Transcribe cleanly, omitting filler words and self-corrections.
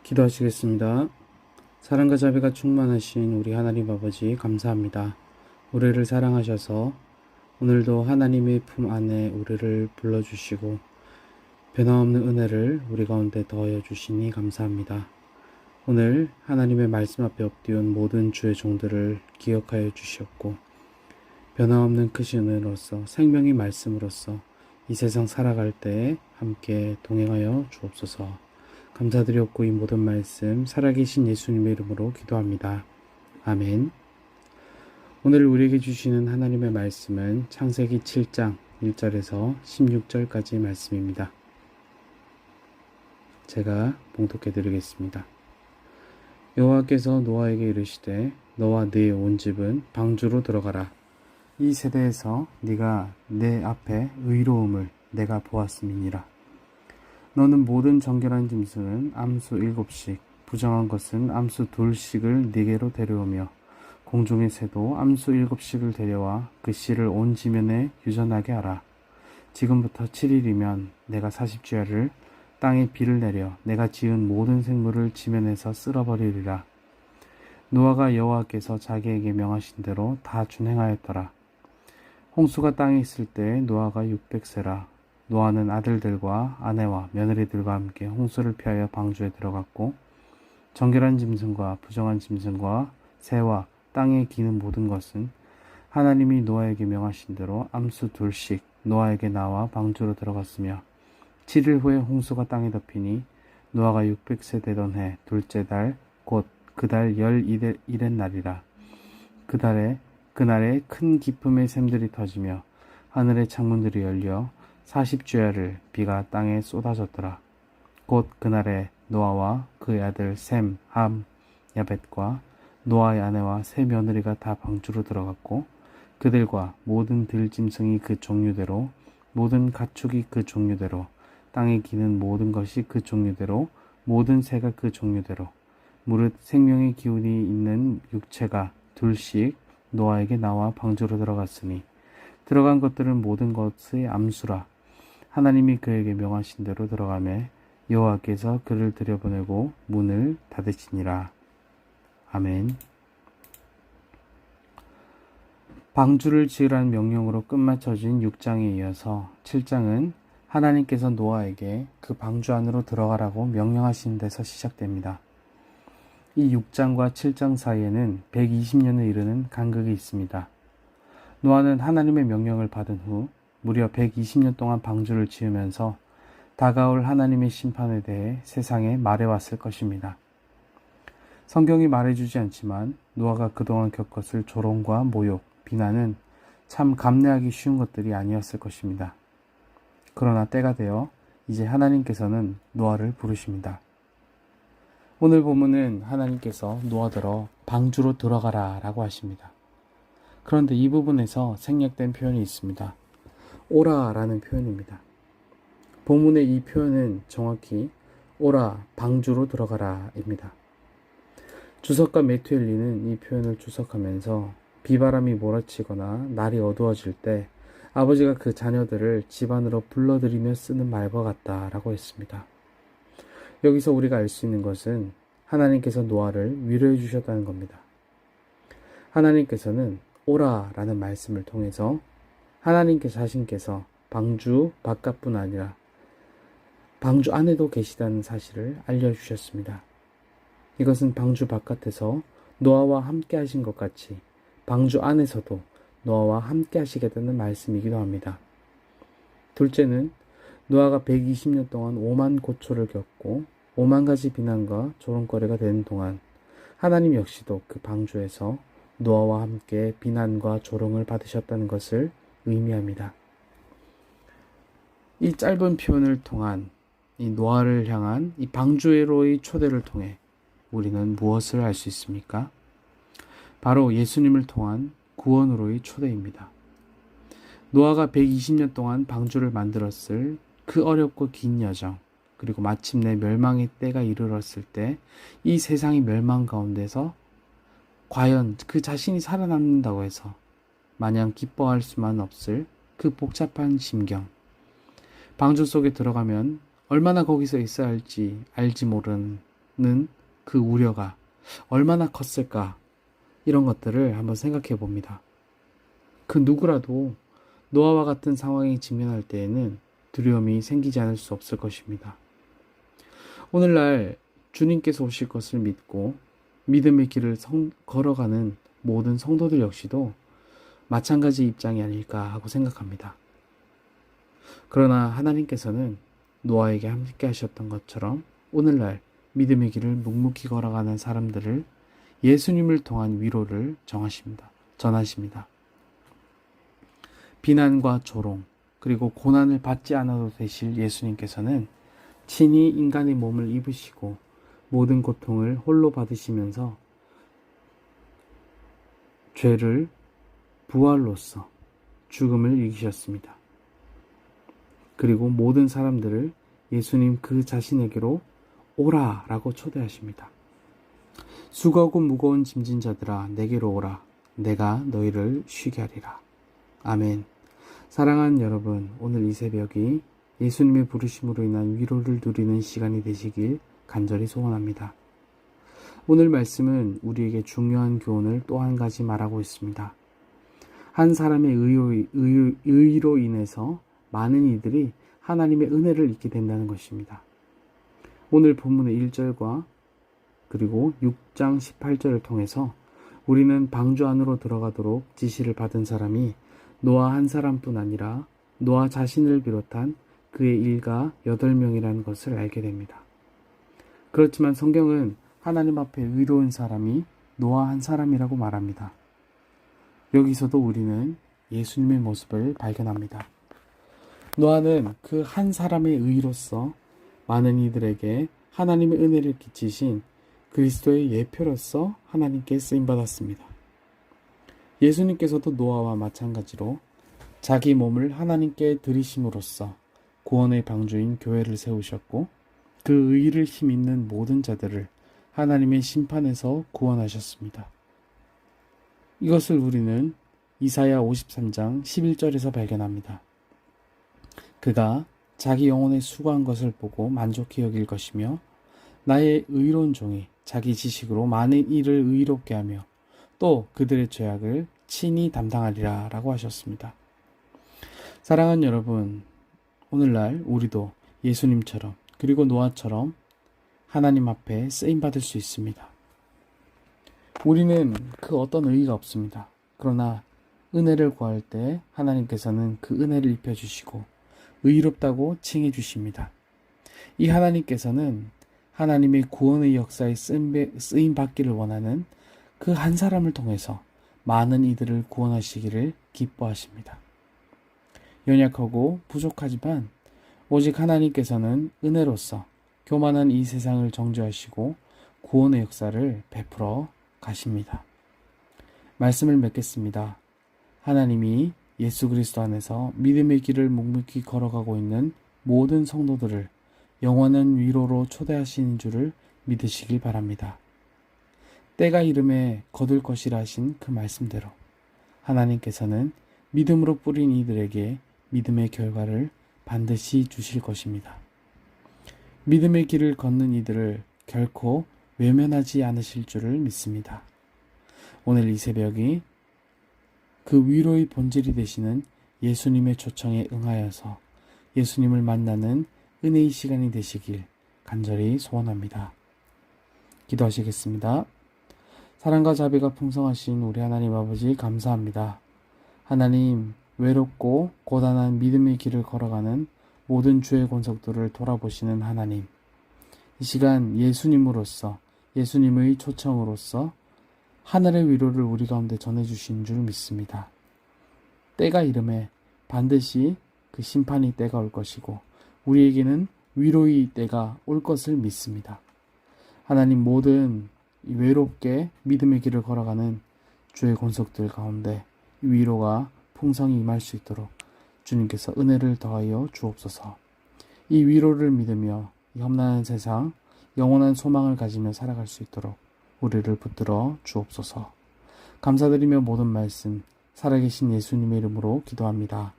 기도하시겠습니다. 사랑과 자비가 충만하신 우리 하나님 아버지 감사합니다. 우리를 사랑하셔서 오늘도 하나님의 품 안에 우리를 불러주시고 변함없는 은혜를 우리 가운데 더하여 주시니 감사합니다. 오늘 하나님의 말씀 앞에 엎드린 모든 주의 종들을 기억하여 주시옵고 변함없는 크신 은혜로서 생명의 말씀으로서 이 세상 살아갈 때에 함께 동행하여 주옵소서. 감사드렸고 이 모든 말씀 살아계신 예수님의 이름으로 기도합니다. 아멘. 오늘 우리에게 주시는 하나님의 말씀은 창세기 7장 1절에서 16절까지 말씀입니다. 제가 봉독해 드리겠습니다. 여호와께서 노아에게 이르시되 너와 네 온 집은 방주로 들어가라. 이 세대에서 네가 내 앞에 의로움을 내가 보았음이니라. 너는 모든 정결한 짐승은 암수 7씩, 부정한 것은 암수 2씩을 네게로 데려오며 공중의 새도 암수 7씩을 데려와 그 씨를 온 지면에 유전하게 하라. 지금부터 7일이면 내가 40주야를 땅에 비를 내려 내가 지은 모든 생물을 지면에서 쓸어버리리라. 노아가 여호와께서 자기에게 명하신 대로 다 준행하였더라. 홍수가 땅에 있을 때 노아가 600세라. 노아는 아들들과 아내와 며느리들과 함께 홍수를 피하여 방주에 들어갔고 정결한 짐승과 부정한 짐승과 새와 땅에 기는 모든 것은 하나님이 노아에게 명하신 대로 암수 2씩 노아에게 나와 방주로 들어갔으며 7일 후에 홍수가 땅에 덮이니 노아가 600세 되던 해 둘째 달 곧 그 달 11의 날이라. 그날에 큰 기쁨의 샘들이 터지며 하늘의 창문들이 열려 40주야를 비가 땅에 쏟아졌더라. 곧 그날에 노아와 그의 아들 셈, 함, 야벳과 노아의 아내와 세 며느리가 다 방주로 들어갔고 그들과 모든 들짐승이 그 종류대로 모든 가축이 그 종류대로 땅에 기는 모든 것이 그 종류대로 모든 새가 그 종류대로 무릇 생명의 기운이 있는 육체가 2씩 노아에게 나와 방주로 들어갔으니 들어간 것들은 모든 것의 암수라. 하나님이 그에게 명하신 대로 들어가매 여호와께서 그를 들여보내고 문을 닫으시니라. 아멘. 방주를 지으라는 명령으로 끝마쳐진 6장에 이어서 7장은 하나님께서 노아에게 그 방주 안으로 들어가라고 명령하신 데서 시작됩니다. 이 6장과 7장 사이에는 120년에 이르는 간극이 있습니다. 노아는 하나님의 명령을 받은 후 무려 120년 동안 방주를 지으면서 다가올 하나님의 심판에 대해 세상에 말해왔을 것입니다. 성경이 말해주지 않지만 노아가 그동안 겪었을 조롱과 모욕, 비난은 참 감내하기 쉬운 것들이 아니었을 것입니다. 그러나 때가 되어 이제 하나님께서는 노아를 부르십니다. 오늘 본문은 하나님께서 노아더러 방주로 들어가라 라고 하십니다. 그런데 이 부분에서 생략된 표현이 있습니다. 오라 라는 표현입니다. 본문의 이 표현은 정확히 오라 방주로 들어가라 입니다. 주석가 매튜 헨리는 이 표현을 주석하면서 비바람이 몰아치거나 날이 어두워질 때 아버지가 그 자녀들을 집안으로 불러들이며 쓰는 말과 같다라고 했습니다. 여기서 우리가 알 수 있는 것은 하나님께서 노아를 위로해 주셨다는 겁니다. 하나님께서는 오라 라는 말씀을 통해서 하나님께 자신께서 방주 바깥뿐 아니라 방주 안에도 계시다는 사실을 알려주셨습니다. 이것은 방주 바깥에서 노아와 함께 하신 것 같이 방주 안에서도 노아와 함께 하시겠다는 말씀이기도 합니다. 둘째는 노아가 120년 동안 오만 고초를 겪고 오만 가지 비난과 조롱거리가 되는 동안 하나님 역시도 그 방주에서 노아와 함께 비난과 조롱을 받으셨다는 것을 의미합니다. 이 짧은 표현을 통한 이 노아를 향한 이 방주로의 초대를 통해 우리는 무엇을 알 수 있습니까? 바로 예수님을 통한 구원으로의 초대입니다. 노아가 120년 동안 방주를 만들었을 그 어렵고 긴 여정, 그리고 마침내 멸망의 때가 이르렀을 때 이 세상의 멸망 가운데서 과연 그 자신이 살아남는다고 해서 마냥 기뻐할 수만 없을 그 복잡한 심경, 방주 속에 들어가면 얼마나 거기서 있어야 할지 알지 모르는 그 우려가 얼마나 컸을까? 이런 것들을 한번 생각해 봅니다. 그 누구라도 노아와 같은 상황에 직면할 때에는 두려움이 생기지 않을 수 없을 것입니다. 오늘날 주님께서 오실 것을 믿고 믿음의 길을 걸어가는 모든 성도들 역시도 마찬가지 입장이 아닐까 하고 생각합니다. 그러나 하나님께서는 노아에게 함께 하셨던 것처럼 오늘날 믿음의 길을 묵묵히 걸어가는 사람들을 예수님을 통한 위로를 전하십니다. 비난과 조롱, 그리고 고난을 받지 않아도 되실 예수님께서는 친히 인간의 몸을 입으시고 모든 고통을 홀로 받으시면서 죄를 부활로써 죽음을 이기셨습니다. 그리고 모든 사람들을 예수님 그 자신에게로 오라라고 초대하십니다. 수고하고 무거운 짐진 자들아 내게로 오라. 내가 너희를 쉬게 하리라. 아멘. 사랑하는 여러분, 오늘 이 새벽이 예수님의 부르심으로 인한 위로를 누리는 시간이 되시길 간절히 소원합니다. 오늘 말씀은 우리에게 중요한 교훈을 또 한 가지 말하고 있습니다. 한 사람의 의로 인해서 많은 이들이 하나님의 은혜를 잊게 된다는 것입니다. 오늘 본문의 1절과 그리고 6장 18절을 통해서 우리는 방주 안으로 들어가도록 지시를 받은 사람이 노아 한 사람뿐 아니라 노아 자신을 비롯한 그의 일가 8명이라는 것을 알게 됩니다. 그렇지만 성경은 하나님 앞에 의로운 사람이 노아 한 사람이라고 말합니다. 여기서도 우리는 예수님의 모습을 발견합니다. 노아는 그 한 사람의 의로서 많은 이들에게 하나님의 은혜를 끼치신 그리스도의 예표로서 하나님께 쓰임받았습니다. 예수님께서도 노아와 마찬가지로 자기 몸을 하나님께 드리심으로써 구원의 방주인 교회를 세우셨고 그 의를 힘입는 모든 자들을 하나님의 심판에서 구원하셨습니다. 이것을 우리는 이사야 53장 11절에서 발견합니다. 그가 자기 영혼에 수고한 것을 보고 만족히 여길 것이며 나의 의로운 종이 자기 지식으로 많은 일을 의롭게 하며 또 그들의 죄악을 친히 담당하리라 라고 하셨습니다. 사랑하는 여러분, 오늘날 우리도 예수님처럼 그리고 노아처럼 하나님 앞에 쓰임받을 수 있습니다. 우리는 그 어떤 의의가 없습니다. 그러나 은혜를 구할 때 하나님께서는 그 은혜를 입혀주시고 의롭다고 칭해 주십니다. 이 하나님께서는 하나님의 구원의 역사에 쓰임받기를 원하는 그 한 사람을 통해서 많은 이들을 구원하시기를 기뻐하십니다. 연약하고 부족하지만 오직 하나님께서는 은혜로서 교만한 이 세상을 정죄하시고 구원의 역사를 베풀어 가십니다. 말씀을 맺겠습니다. 하나님이 예수 그리스도 안에서 믿음의 길을 묵묵히 걸어가고 있는 모든 성도들을 영원한 위로로 초대하시는 줄을 믿으시길 바랍니다. 때가 이름에 거둘 것이라 하신 그 말씀대로 하나님께서는 믿음으로 뿌린 이들에게 믿음의 결과를 반드시 주실 것입니다. 믿음의 길을 걷는 이들을 결코 외면하지 않으실 줄을 믿습니다. 오늘 이 새벽이 그 위로의 본질이 되시는 예수님의 초청에 응하여서 예수님을 만나는 은혜의 시간이 되시길 간절히 소원합니다. 기도하시겠습니다. 사랑과 자비가 풍성하신 우리 하나님 아버지 감사합니다. 하나님, 외롭고 고단한 믿음의 길을 걸어가는 모든 주의 권속들을 돌아보시는 하나님, 이 시간 예수님으로서 예수님의 초청으로서 하늘의 위로를 우리 가운데 전해주신 줄 믿습니다. 때가 이름에 반드시 그 심판의 때가 올 것이고 우리에게는 위로의 때가 올 것을 믿습니다. 하나님, 모든 외롭게 믿음의 길을 걸어가는 주의 권속들 가운데 위로가 풍성히 임할 수 있도록 주님께서 은혜를 더하여 주옵소서. 이 위로를 믿으며 이 험난한 세상 영원한 소망을 가지며 살아갈 수 있도록 우리를 붙들어 주옵소서. 감사드리며 모든 말씀 살아계신 예수님의 이름으로 기도합니다.